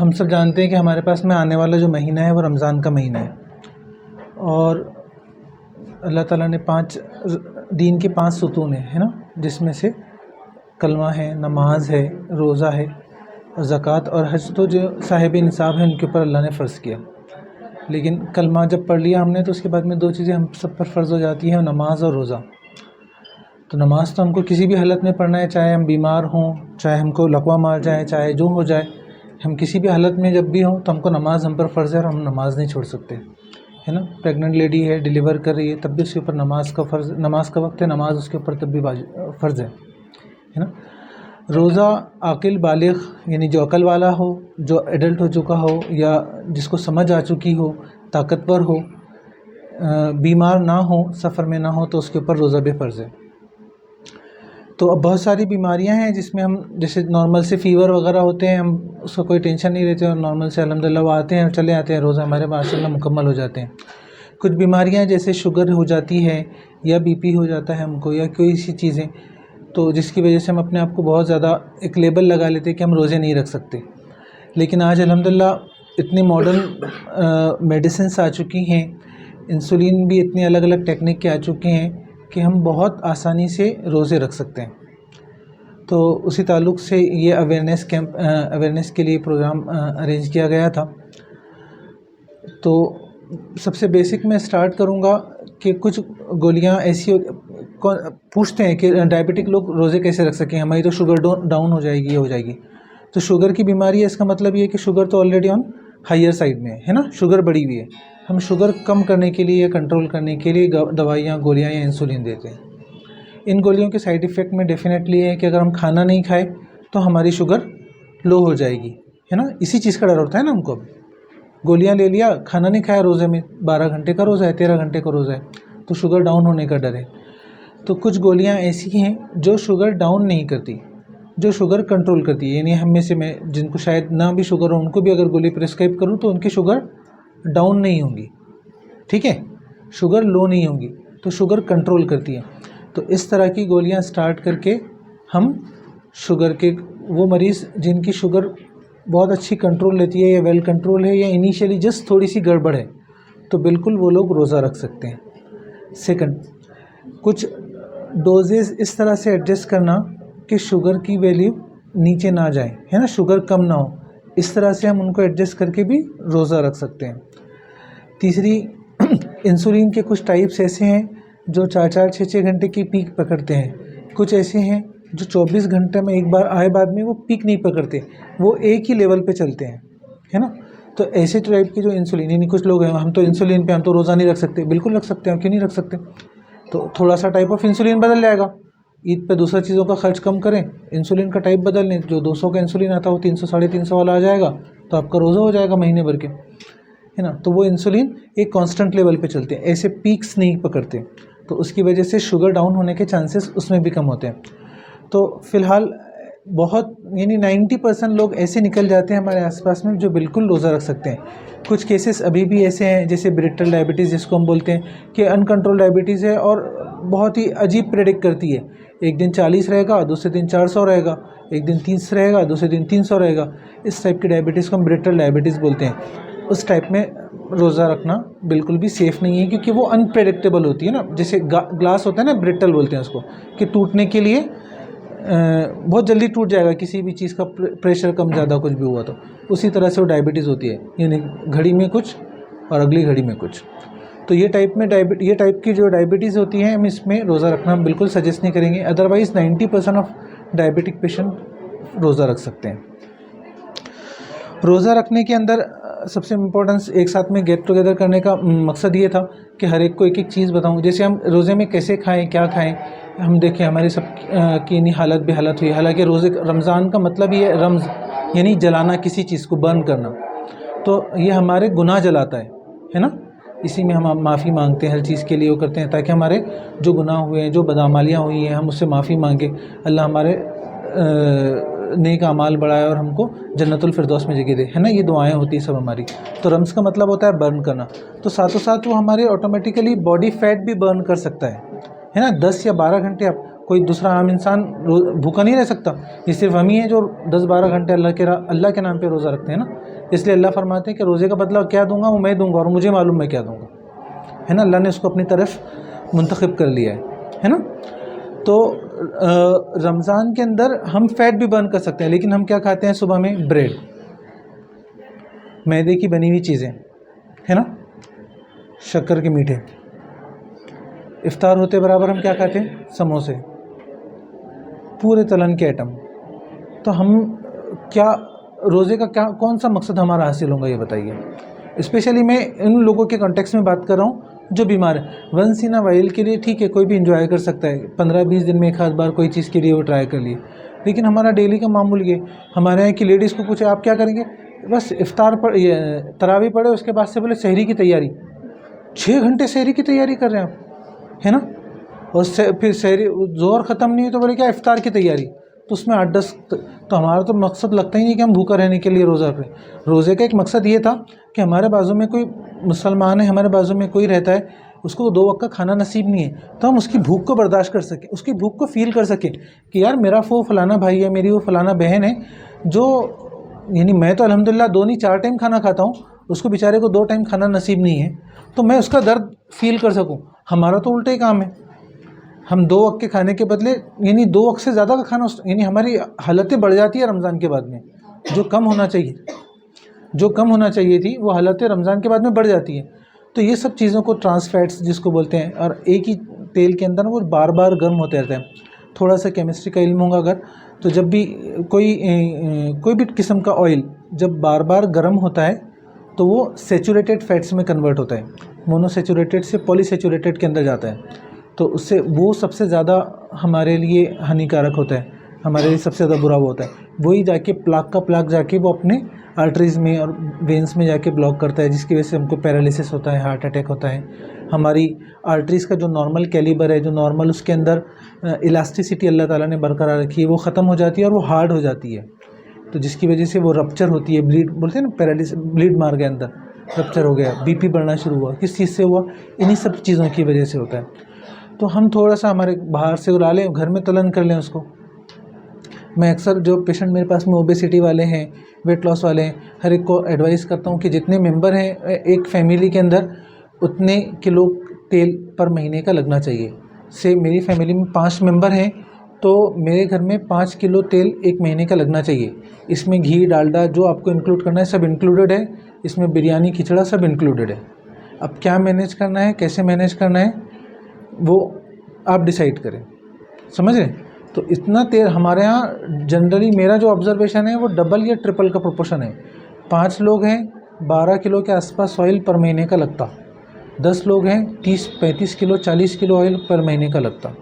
हम सब जानते हैं कि हमारे पास में आने वाला जो महीना है वो रमज़ान का महीना है, और अल्लाह ताला ने दीन के 5 सुतून है ना, जिसमें से कलमा है, नमाज है, रोज़ा है, ज़कात और हज तो जो साहिब निसाब है उनके ऊपर अल्लाह ने फ़र्ज़ किया। लेकिन कलमा जब पढ़ लिया हमने तो उसके बाद में 2 चीज़ें हम सब पर फ़र्ज़ हो जाती हैं, नमाज और रोज़ा। तो नमाज तो हमको किसी भी हालत में पढ़ना है, चाहे हम बीमार हों, चाहे हमको लकवा मार जाए, चाहे जो हो जाए, हम किसी भी हालत में जब भी हों तो हमको नमाज हम पर फ़र्ज़ है और हम नमाज नहीं छोड़ सकते, है ना। प्रेग्नेंट लेडी है, डिलीवर कर रही है, तब भी उसके ऊपर नमाज का वक्त है, नमाज उसके ऊपर तब भी फ़र्ज़ है ना। रोज़ा आकिल बालिग़ यानी जो अकल वाला हो, जो एडल्ट हो चुका हो या जिसको समझ आ चुकी हो, ताकतवर हो, बीमार ना हो, सफ़र में ना हो, तो उसके ऊपर रोज़ा भी फ़र्ज़ है। तो अब बहुत सारी बीमारियां हैं जिसमें हम जैसे नॉर्मल से फ़ीवर वगैरह होते हैं, हम उसका कोई टेंशन नहीं लेते और नॉर्मल से अल्हम्दुलिल्लाह वो आते हैं और चले आते हैं, रोज़ा हमारे माशाअल्लाह मुकम्मल हो जाते हैं। कुछ बीमारियां जैसे शुगर हो जाती है या बीपी हो जाता है हमको, या कोई सी चीज़ें, तो जिसकी वजह से हम अपने आप को बहुत ज़्यादा एक लेबल लगा लेते हैं कि हम रोज़े नहीं रख सकते। लेकिन आज अल्हम्दुलिल्लाह इतनी मॉडर्न मेडिसिन्स आ चुकी हैं, इंसुलिन भी इतनी अलग अलग टेक्निक के आ चुके हैं कि हम बहुत आसानी से रोज़े रख सकते हैं। तो उसी ताल्लुक़ से ये अवेयरनेस के लिए प्रोग्राम अरेंज किया गया था। तो सबसे बेसिक मैं स्टार्ट करूँगा कि कुछ गोलियाँ ऐसी पूछते हैं कि डायबिटिक लोग रोज़े कैसे रख सकें, हमारी तो शुगर डाउन हो जाएगी, ये हो जाएगी। तो शुगर की बीमारी है, इसका मतलब ये है कि शुगर तो ऑलरेडी ऑन हायर साइड में है ना, शुगर बढ़ी हुई है। हम शुगर कम करने के लिए या कंट्रोल करने के लिए दवाइयाँ, गोलियाँ या इंसुलिन देते हैं। इन गोलियों के साइड इफ़ेक्ट में डेफिनेटली है कि अगर हम खाना नहीं खाए तो हमारी शुगर लो हो जाएगी, है ना। इसी चीज़ का डर होता है ना हमको। अब गोलियाँ ले लिया, खाना नहीं खाया रोज़े में, 12 घंटे का रोज़ा है, 13 घंटे का रोज़ा है, तो शुगर डाउन होने का डर है। तो कुछ गोलियाँ ऐसी हैं जो शुगर डाउन नहीं करती, जो शुगर कंट्रोल करती है। यानी हम में से मैं जिनको शायद ना भी शुगर हो, उनको भी अगर गोली प्रिस्क्राइब करूँ तो उनकी शुगर डाउन नहीं होंगी, ठीक है, शुगर लो नहीं होंगी, तो शुगर कंट्रोल करती है। तो इस तरह की गोलियां स्टार्ट करके हम शुगर के वो मरीज़ जिनकी शुगर बहुत अच्छी कंट्रोल लेती है या वेल कंट्रोल है या इनिशियली जस्ट थोड़ी सी गड़बड़ है, तो बिल्कुल वो लोग रोज़ा रख सकते हैं। सेकंड, कुछ डोजेज़ इस तरह से एडजस्ट करना कि शुगर की वैल्यू नीचे ना जाए, है ना, शुगर कम ना हो, इस तरह से हम उनको एडजस्ट करके भी रोज़ा रख सकते हैं। तीसरी, इंसुलिन के कुछ टाइप्स ऐसे हैं जो 4-4, 6-6 घंटे की पीक पकड़ते हैं। कुछ ऐसे हैं जो 24 घंटे में एक बार आए, बाद में वो पीक नहीं पकड़ते, वो एक ही लेवल पे चलते हैं, है ना। तो ऐसे टाइप के जो इंसुलिन, यानी कुछ लोग हैं हम तो इंसुलिन पे हम तो रोज़ा नहीं रख सकते, बिल्कुल रख सकते हैं, क्यों नहीं रख सकते। तो थोड़ा सा टाइप ऑफ इंसुलिन बदल जाएगा, ईद पे दूसरा चीज़ों का खर्च कम करें, इंसुलिन का टाइप बदल लें, जो 200 का इंसुलिन आता है वो 300, 350 वाला आ जाएगा, तो आपका रोज़ा हो जाएगा महीने भर के, है ना। तो वो इंसुलिन एक कांस्टेंट लेवल पे चलते हैं, ऐसे पीक्स नहीं पकड़ते, तो उसकी वजह से शुगर डाउन होने के चांसेस उसमें भी कम होते हैं। तो फ़िलहाल बहुत यानी 90% लोग ऐसे निकल जाते हैं हमारे आसपास में जो बिल्कुल रोज़ा रख सकते हैं। कुछ केसेस अभी भी ऐसे हैं जैसे ब्रिटल डायबिटीज़ जिसको हम बोलते हैं कि अनकंट्रोल डायबिटीज़ है और बहुत ही अजीब प्रेडिक्ट करती है, एक दिन 40 रहेगा, दूसरे दिन 400 रहेगा, एक दिन 30 रहेगा, दूसरे दिन 300 रहेगा। इस टाइप की डायबिटीज़ को हम ब्रिटल डायबिटीज़ बोलते हैं। उस टाइप में रोज़ा रखना बिल्कुल भी सेफ़ नहीं है, क्योंकि वो अनप्रेडिक्टेबल होती है ना, जैसे ग्लास होता है ना, ब्रिटल बोलते हैं उसको, कि टूटने के लिए बहुत जल्दी टूट जाएगा, किसी भी चीज़ का प्रेशर कम ज़्यादा कुछ भी हुआ तो उसी तरह से वो डायबिटीज़ होती है, यानी घड़ी में कुछ और अगली घड़ी में कुछ। तो ये टाइप की जो डायबिटीज़ होती है, हम इसमें रोज़ा रखना हम बिल्कुल सजेस्ट नहीं करेंगे। अदरवाइज़ 90% ऑफ डायबिटिक पेशेंट रोज़ा रख सकते हैं। रोज़ा रखने के अंदर सबसे इम्पोर्टेंस एक साथ में गेट टुगेदर करने का मकसद ये था कि हर एक को एक एक चीज़ बताऊं। जैसे हम रोज़े में कैसे खाएं, क्या खाएं, हम देखें हमारी सब की नहीं हालत बेहालत हुई। हालांकि रोज़े रमज़ान का मतलब ही है रम्ज़, यानी जलाना, किसी चीज़ को बर्न करना, तो ये हमारे गुनाह जलाता है ना। इसी में हम माफ़ी मांगते हैं, हर चीज़ के लिए वो करते हैं ताकि हमारे जो गुनाह हुए हैं, जो बदअमालियाँ हुई हैं, हम उससे माफ़ी मांगे, अल्लाह हमारे नेक अमाल बढ़ाए और हमको जन्नतुल फिरदौस में जगह दे, है ना। ये दुआएं होती है सब हमारी। तो रम्ज़ का मतलब होता है बर्न करना, तो साथों साथ वो हमारे ऑटोमेटिकली बॉडी फैट भी बर्न कर सकता है ना। 10 या 12 घंटे आप कोई दूसरा आम इंसान भूखा नहीं रह सकता। ये सिर्फ हम ही हैं जो 10-12 घंटे अल्लाह के नाम पे रोज़ा रखते हैं ना। इसलिए अल्लाह फरमाते हैं कि रोज़े का बदला क्या दूंगा वो मैं दूंगा और मुझे मालूम मैं क्या दूंगा, है ना। अल्लाह ने उसको अपनी तरफ मुंतखब कर लिया है ना। तो रमज़ान के अंदर हम फ़ैट भी बर्न कर सकते हैं, लेकिन हम क्या खाते हैं सुबह में? ब्रेड, मैदे की बनी हुई चीज़ें, है ना, शक्कर के मीठे। इफ्तार होते बराबर हम क्या खाते हैं? समोसे, पूरे तलन के आइटम। तो हम क्या रोज़े का क्या कौन सा मकसद हमारा हासिल होगा ये बताइए। स्पेशली मैं इन लोगों के कॉन्टेक्स्ट में बात कर रहा हूँ जो बीमार है। वंस इन अ वाइल के लिए ठीक है, कोई भी इंजॉय कर सकता है, 15-20 दिन में एक आध बार कोई चीज़ के लिए वो ट्राई कर लिए, लेकिन हमारा डेली का मामूल ये। हमारे यहाँ की लेडीज़ को पूछे आप क्या करेंगे? बस इफ्तार पर ये तरावी पढ़े, उसके बाद से बोले सहरी की तैयारी। 6 घंटे सहरी की तैयारी कर रहे हैं आप, है ना। और फिर सहरी जोर ख़त्म नहीं हुई तो बोले क्या इफ्तार की तैयारी। तो उसमें 8-10 तो हमारा तो मकसद लगता ही नहीं कि हम भूखा रहने के लिए रोज़ा करें। रोज़े का एक मकसद ये था कि हमारे बाजू में कोई मुसलमान है, हमारे बाजू में कोई रहता है, उसको 2 वक्त का खाना नसीब नहीं है, तो हम उसकी भूख को बर्दाश्त कर सकें, उसकी भूख को फील कर सकें कि यार मेरा वो फलाना भाई है, मेरी वो फलाना बहन है जो, यानी मैं तो अल्हम्दुलिल्लाह 2 नहीं 4 टाइम खाना खाता हूँ, उसको बेचारे को 2 टाइम खाना नसीब नहीं है, तो मैं उसका दर्द फील कर सकूँ। हमारा तो उल्टा ही काम है, हम 2 वक्त के खाने के बदले यानी 2 वक्त से ज़्यादा का खाना, यानी हमारी हालतें बढ़ जाती है रमज़ान के बाद में। जो कम होना चाहिए थी वो हालतें रमज़ान के बाद में बढ़ जाती है। तो ये सब चीज़ों को ट्रांस फैट्स जिसको बोलते हैं, और एक ही तेल के अंदर वो बार बार गर्म होते रहते हैं। थोड़ा सा केमिस्ट्री का इल्म होगा अगर, तो जब भी कोई भी किस्म का ऑयल जब बार बार गर्म होता है तो वो सेचुरेटेड फैट्स में कन्वर्ट होता है, मोनोसेचुरेटेड से पॉलीसेचुरेटेड के अंदर जाता है। तो उससे वो सबसे ज़्यादा हमारे लिए हानिकारक होता है, हमारे लिए सबसे ज़्यादा बुरा वो होता है। वही जाके प्लाक जाके वो अपने आर्टरीज़ में और वेंस में जाके ब्लॉक करता है, जिसकी वजह से हमको पैरालिसिस होता है, हार्ट अटैक होता है। हमारी आर्टरीज़ का जो नॉर्मल कैलिबर है, जो नॉर्मल उसके अंदर इलास्टिसिटी अल्लाह ताला ने बरकरार रखी है, वो ख़त्म हो जाती है और वो हार्ड हो जाती है। तो जिसकी वजह से वो रप्चर होती है, ब्लीड बोलते हैं ना, पैरालिसिस, ब्लीड मार गया अंदर, रप्चर हो गया, बीपी बढ़ना शुरू हुआ। किस चीज़ से हुआ? इन्हीं सब चीज़ों की वजह से होता है। तो हम थोड़ा सा हमारे बाहर से उड़ा लें, घर में तलन कर लें उसको। मैं अक्सर जो पेशेंट मेरे पास में ओबेसिटी वाले हैं, वेट लॉस वाले हैं, हर एक को एडवाइस करता हूँ कि जितने मेंबर हैं एक फैमिली के अंदर, उतने किलो तेल पर महीने का लगना चाहिए। से मेरी फैमिली में 5 मेंबर हैं, तो मेरे घर में 5 किलो तेल एक महीने का लगना चाहिए। इसमें घी, डालडा जो आपको इंक्लूड करना है सब इंक्लूडेड है, इसमें बिरयानी, खिचड़ा सब इंक्लूडेड है। अब क्या मैनेज करना है, कैसे मैनेज करना है, वो आप डिसाइड करें, समझ रहे हैं। तो इतना तेल हमारे यहाँ जनरली, मेरा जो ऑब्जर्वेशन है वो डबल या ट्रिपल का प्रोपोर्शन है। 5 लोग हैं, 12 किलो के आसपास ऑयल पर महीने का लगता। 10 लोग हैं, 30-35 किलो 40 किलो ऑयल पर महीने का लगता।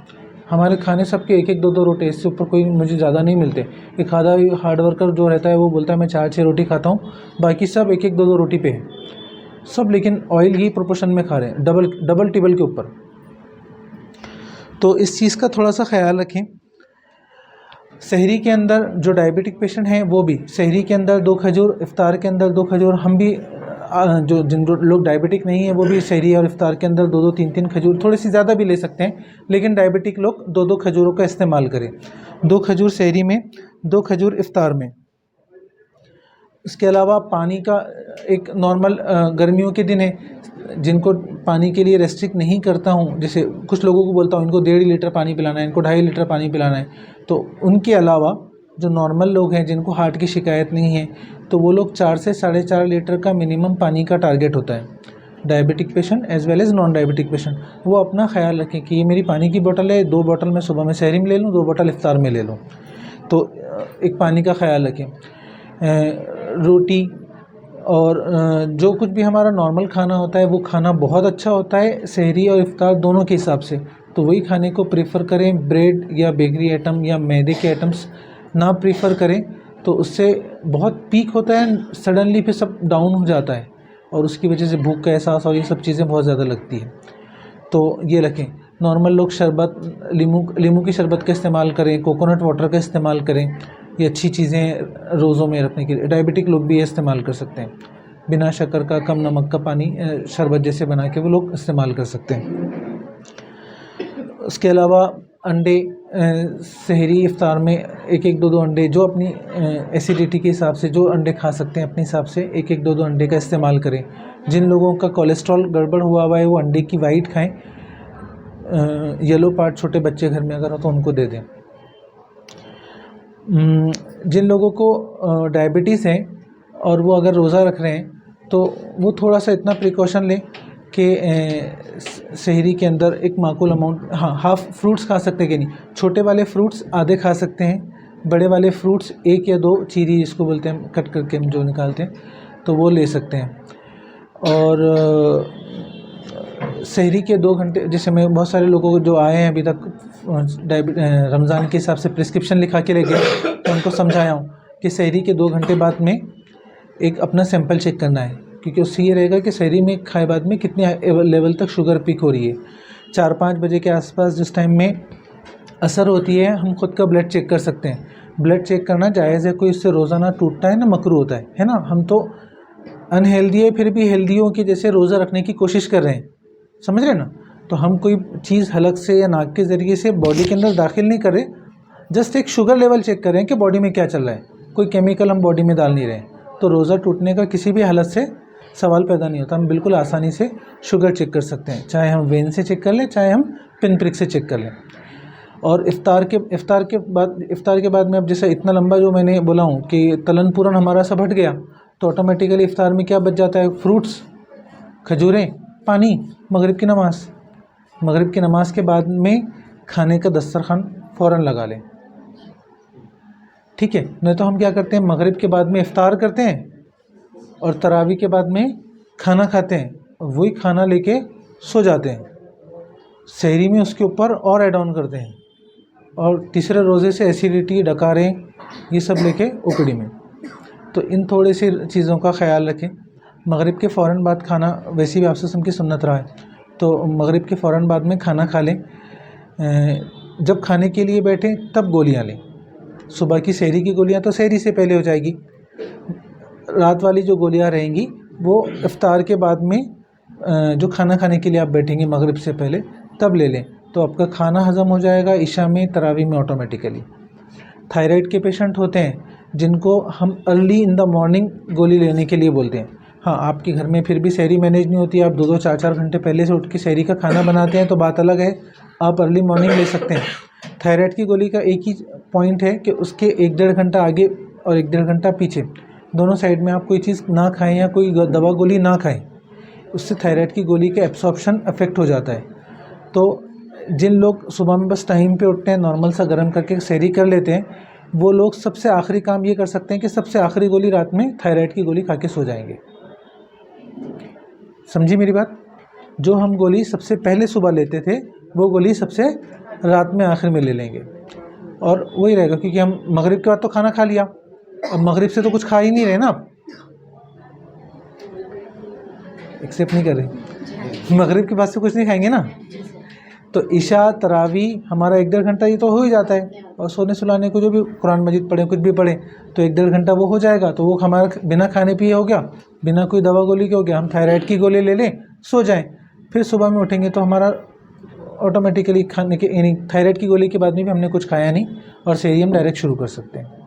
हमारे खाने सबके 1-1 2-2 रोटी, इससे ऊपर कोई मुझे ज़्यादा नहीं मिलते। एक आधा हार्ड वर्कर जो रहता है वो बोलता है मैं 4-6 रोटी खाता हूँ, बाकी सब 1-1 2-2 रोटी पे है सब, लेकिन ऑयल ही प्रोपोर्शन में खा रहे हैं, डबल टिबल के ऊपर। तो इस चीज़ का थोड़ा सा ख्याल रखें। सहरी के अंदर जो डायबिटिक पेशेंट हैं वो भी सहरी के अंदर 2 खजूर, इफ्तार के अंदर 2 खजूर। हम भी जिन लोग डायबिटिक नहीं है वो भी सहरी और इफ्तार के अंदर 2-2 3-3 खजूर, थोड़ी सी ज़्यादा भी ले सकते हैं, लेकिन डायबिटिक लोग 2-2 खजूरों का इस्तेमाल करें। 2 खजूर सहरी में, 2 खजूर इफ्तार में। इसके अलावा पानी का एक नॉर्मल, गर्मियों के दिन है जिनको पानी के लिए रेस्ट्रिक्ट नहीं करता हूँ, जैसे कुछ लोगों को बोलता हूँ इनको 1.5 लीटर पानी पिलाना है, इनको 2.5 लीटर पानी पिलाना है, तो उनके अलावा जो नॉर्मल लोग हैं जिनको हार्ट की शिकायत नहीं है, तो वो लोग 4 से 4.5 लीटर का मिनिमम पानी का टारगेट होता है। Diabetic patient as well as non diabetic patient, वो अपना ख्याल रखें कि ये मेरी पानी की बोतल है, 2 बोतल मैं सुबह में सहरी में ले लूँ, 2 बोतल इफ्तार में ले लूँ। तो एक पानी का ख्याल रखें। रोटी और जो कुछ भी हमारा नॉर्मल खाना होता है वो खाना बहुत अच्छा होता है सहरी और इफ्तार दोनों के हिसाब से, तो वही खाने को प्रेफर करें। ब्रेड या बेकरी आइटम या मैदे के आइटम्स ना प्रेफर करें, तो उससे बहुत पीक होता है, सडनली फिर सब डाउन हो जाता है और उसकी वजह से भूख का एहसास और ये सब चीज़ें बहुत ज़्यादा लगती है। तो ये रखें। नॉर्मल लोग शरबत, नींबू की शरबत का इस्तेमाल करें, कोकोनट वाटर का इस्तेमाल करें, ये अच्छी चीज़ें रोज़ों में रखने के लिए। डायबिटिक लोग भी ये इस्तेमाल कर सकते हैं, बिना शक्कर का, कम नमक का पानी शरबत जैसे बना के वो लोग इस्तेमाल कर सकते हैं। उसके अलावा अंडे, सहरी इफ्तार में एक एक दो दो अंडे, जो अपनी एसिडिटी के हिसाब से जो अंडे खा सकते हैं अपने हिसाब से एक एक दो दो अंडे का इस्तेमाल करें। जिन लोगों का कोलेस्ट्रॉल गड़बड़ हुआ है वो अंडे की वाइट खाएं, येलो पार्ट छोटे बच्चे घर में अगर हो तो उनको दे दें। जिन लोगों को डायबिटीज़ है और वो अगर रोज़ा रख रहे हैं तो वो थोड़ा सा इतना प्रिकॉशन लें कि सहरी के अंदर एक माकूल अमाउंट, हाँ, हाफ फ्रूट्स खा सकते हैं कि नहीं, छोटे वाले फ्रूट्स आधे खा सकते हैं, बड़े वाले फ्रूट्स एक या दो चीरी जिसको बोलते हैं कट करके हम जो निकालते हैं तो वो ले सकते हैं। और सहरी के 2 घंटे, जैसे मैं बहुत सारे लोगों को जो आए हैं अभी तक रमज़ान के हिसाब से प्रिस्क्रिप्शन लिखा के ले गए, तो उनको समझाया हूँ कि सहरी के 2 घंटे बाद में एक अपना सैंपल चेक करना है, क्योंकि उससे ये रहेगा कि सहरी में खाए बाद में कितने लेवल तक शुगर पीक हो रही है। 4-5 बजे के आसपास जिस टाइम में असर होती है हम खुद का ब्लड चेक कर सकते हैं। ब्लड चेक करना जायज़ है, कोई इससे रोज़ाना टूटता है ना मकरू होता है ना। हम तो अनहेल्दी है फिर भी हेल्दियों की जैसे रोज़ा रखने की कोशिश कर रहे हैं, समझ रहे ना। तो हम कोई चीज़ हलक से या नाक के ज़रिए से बॉडी के अंदर दाखिल नहीं कर रहे, जस्ट एक शुगर लेवल चेक कर रहे हैं कि बॉडी में क्या चल रहा है, कोई केमिकल हम बॉडी में डाल नहीं रहे। तो रोज़ा टूटने का किसी भी हालत से सवाल पैदा नहीं होता। हम बिल्कुल आसानी से शुगर चेक कर सकते हैं, चाहे हम वेन से चेक कर लें चाहे हम पिन प्रिक से चेक कर लें। और इफ्तार के बाद में अब जैसे इतना लंबा जो मैंने बोला हूँ कि तलन पूरन हमारा सब हट गया, तो ऑटोमेटिकली इफ्तार में क्या बच जाता है, फ्रूट्स, खजूरें, पानी, मगरिब की नमाज़। मगरिब की नमाज़ के बाद में खाने का दस्तरखान फ़ौरन लगा लें, ठीक है। नहीं तो हम क्या करते हैं, मगरिब के बाद में इफ्तार करते हैं और तरावी के बाद में खाना खाते हैं, वही खाना लेके सो जाते हैं। सहरी में उसके ऊपर और ऐड ऑन करते हैं और तीसरे रोज़े से एसिडिटी, डकारें, ये सब लेके ओपीडी में। तो इन थोड़ी सी चीज़ों का ख्याल रखें। मगरिब के फ़ौरन बाद खाना, वैसे भी आपसे वसल्लम की सुन्नत रहा है, तो मगरिब के फ़ौरन बाद में खाना खा लें। जब खाने के लिए बैठें तब गोलियां लें। सुबह की सहरी की गोलियां तो सहरी से पहले हो जाएगी, रात वाली जो गोलियां रहेंगी वो इफ्तार के बाद में जो खाना खाने के लिए आप बैठेंगे मगरिब से पहले तब ले लें, तो आपका खाना हज़म हो जाएगा इशा में, तरावी में ऑटोमेटिकली। थायराइड के पेशेंट होते हैं जिनको हम अर्ली इन द मॉर्निंग गोली लेने के लिए बोलते हैं। हाँ, आपके घर में फिर भी सहरी मैनेज नहीं होती, आप 2-2, 4-4 घंटे पहले से उठ के सहरी का खाना बनाते हैं तो बात अलग है, आप अर्ली मॉर्निंग ले सकते हैं। थायराइड की गोली का एक ही पॉइंट है कि उसके 1-1.5 घंटा आगे और 1-1.5 घंटा पीछे दोनों साइड में आप कोई चीज़ ना खाएं या कोई दवा गोली ना खाएं, उससे थायराइड की गोली का एब्सॉर्प्शन अफेक्ट हो जाता है। तो जिन लोग सुबह में बस टाइम पे उठते हैं, नॉर्मल सा गर्म करके सहरी कर लेते हैं, वो लोग सबसे आखिरी काम ये कर सकते हैं कि सबसे आखिरी गोली रात में थायराइड की गोली खा के सो जाएंगे। समझी मेरी बात। जो हम गोली सबसे पहले सुबह लेते थे वो गोली सबसे रात में आखिर में ले लेंगे, और वही रहेगा क्योंकि हम मगरिब के बाद तो खाना खा लिया, अब मगरिब से तो कुछ खा ही नहीं रहे ना, आप एक्सेप्ट नहीं कर रहे, मगरिब के बाद से कुछ नहीं खाएंगे ना। तो इशा, तरावी हमारा 1-1.5 घंटा ये तो हो ही जाता है, और सोने सुलाने को जो भी कुरान मजीद पढ़े कुछ भी पढ़े तो 1-1.5 घंटा वो हो जाएगा। तो वो हमारा बिना खाने पिए हो गया, बिना कोई दवा गोली के हो गया। हम थायराइड की गोली ले लें, सो जाएं, फिर सुबह में उठेंगे तो हमारा ऑटोमेटिकली खाने के, यानी थायराइड की गोली के बाद में भी हमने कुछ खाया नहीं और सहरी हम डायरेक्ट शुरू कर सकते हैं।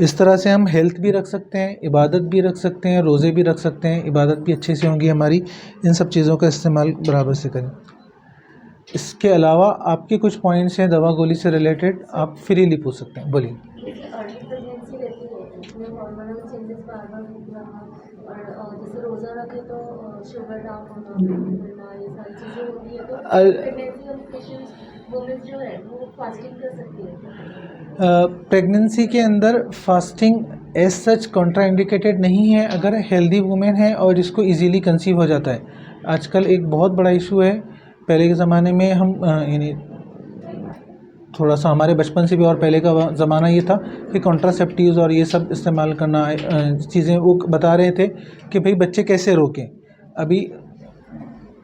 इस तरह से हम हेल्थ भी रख सकते हैं, इबादत भी रख सकते हैं, रोज़े भी रख सकते हैं, इबादत भी अच्छे से होंगी हमारी। इन सब चीज़ों का इस्तेमाल बराबर से करें। इसके अलावा आपके कुछ पॉइंट्स हैं दवा गोली से रिलेटेड, आप फ्रीली पूछ सकते हैं, बोलिए। प्रेगनेंसी के अंदर फास्टिंग एज सच कॉन्ट्राइंडिकेटेड नहीं है अगर हेल्दी वुमेन है और जिसको इजीली कंसीव हो जाता है। आजकल एक बहुत बड़ा इशू है, पहले के ज़माने में हम यानी थोड़ा सा हमारे बचपन से भी और पहले का ज़माना ये था कि कॉन्ट्रासेप्टिव्स और ये सब इस्तेमाल करना चीज़ें वो बता रहे थे कि भाई बच्चे कैसे रोकें। अभी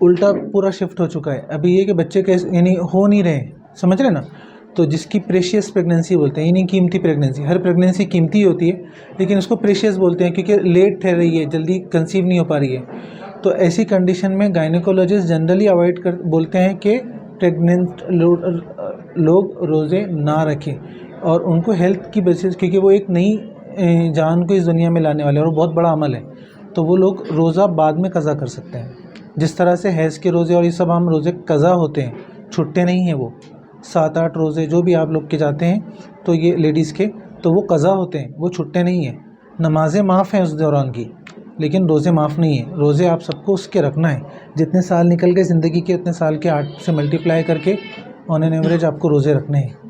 उल्टा पूरा शिफ्ट हो चुका है, अभी ये कि बच्चे कैसे यानी हो नहीं रहे, समझ रहे ना। तो जिसकी प्रेशियस प्रेगनेंसी बोलते हैं, यानी कीमती प्रेगनेंसी, हर प्रेगनेंसी कीमती होती है लेकिन उसको प्रेशियस बोलते हैं क्योंकि लेट ठहर रही है, जल्दी कंसीव नहीं हो पा रही है। तो ऐसी कंडीशन में गायनेकोलॉजिस्ट जनरली अवॉइड कर बोलते हैं कि प्रेग्नेंट लोग रोज़े ना रखें, और उनको हेल्थ की बेसिस, क्योंकि वो एक नई जान को इस दुनिया में लाने वाले हैं और वो बहुत बड़ा अमल है, तो वो लोग रोज़ा बाद में कज़ा कर सकते हैं। जिस तरह से हैज़ के रोज़े और ये सब हम रोज़े कज़ा होते हैं, छुट्टे नहीं हैं वो। 7-8 रोज़े जो भी आप लोग के जाते हैं, तो ये लेडीज़ के तो वो कज़ा होते हैं, वो छुट्टे नहीं हैं। नमाज़ें माफ़ हैं उस दौरान की, लेकिन रोज़े माफ़ नहीं है। रोज़े आप सबको उसके रखना है, जितने साल निकल गए ज़िंदगी के उतने साल के 8 से मल्टीप्लाई करके ऑन एन एवरेज आपको रोज़े रखने हैं।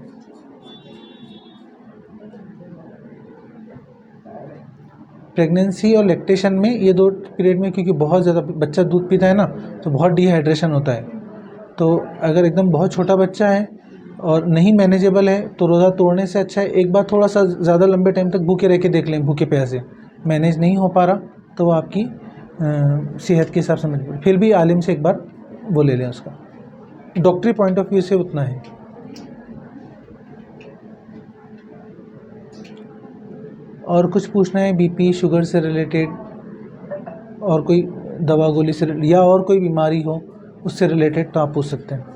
प्रेगनेंसी और लैक्टेशन में ये 2 पीरियड में, क्योंकि बहुत ज़्यादा बच्चा दूध पीता है ना, तो बहुत डिहाइड्रेशन होता है। तो अगर एकदम बहुत छोटा बच्चा है और नहीं मैनेजेबल है, तो रोज़ा तोड़ने से अच्छा है एक बार थोड़ा सा ज़्यादा लंबे टाइम तक भूखे रह के देख लें। भूखे प्यासे मैनेज नहीं हो पा रहा तो वो आपकी सेहत के हिसाब से मजबूर, फिर भी आलिम से एक बार वो ले लें, उसका डॉक्टरी पॉइंट ऑफ व्यू से उतना है। और कुछ पूछना है बीपी शुगर से रिलेटेड, और कोई दवा गोली से या और कोई बीमारी हो उससे रिलेटेड, तो आप पूछ सकते हैं।